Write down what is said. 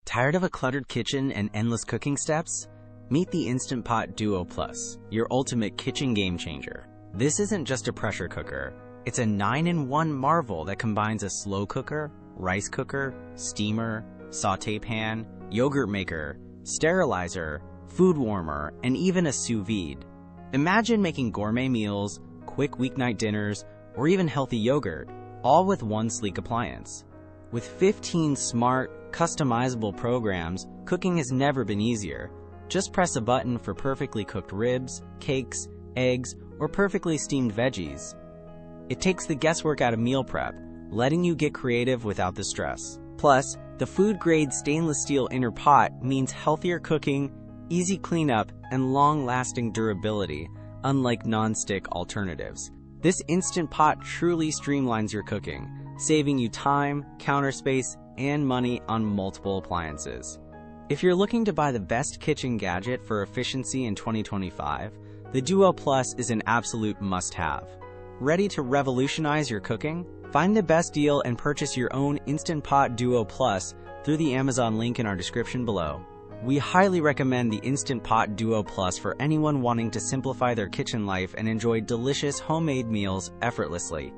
Tired of a cluttered kitchen and endless cooking steps? Meet the Instant Pot Duo Plus, your ultimate kitchen game changer. This isn't just a pressure cooker. It's a 9-in-1 marvel that combines a slow cooker, rice cooker, steamer, sauté pan, yogurt maker, sterilizer, food warmer, and even a sous vide. Imagine making gourmet meals, quick weeknight dinners, or even healthy yogurt, all with one sleek appliance. With 15 smart, customizable programs, cooking has never been easier. Just press a button for perfectly cooked ribs, cakes, eggs, or perfectly steamed veggies. It takes the guesswork out of meal prep, letting you get creative without the stress. Plus, the food-grade stainless steel inner pot means healthier cooking, easy cleanup, and long-lasting durability, unlike non-stick alternatives. This Instant Pot truly streamlines your cooking, saving you time, counter space, and money on multiple appliances. If you're looking to buy the best kitchen gadget for efficiency in 2025, the Duo Plus is an absolute must-have. Ready to revolutionize your cooking? Find the best deal and purchase your own Instant Pot Duo Plus through the Amazon link in our description below. We highly recommend the Instant Pot Duo Plus for anyone wanting to simplify their kitchen life and enjoy delicious homemade meals effortlessly.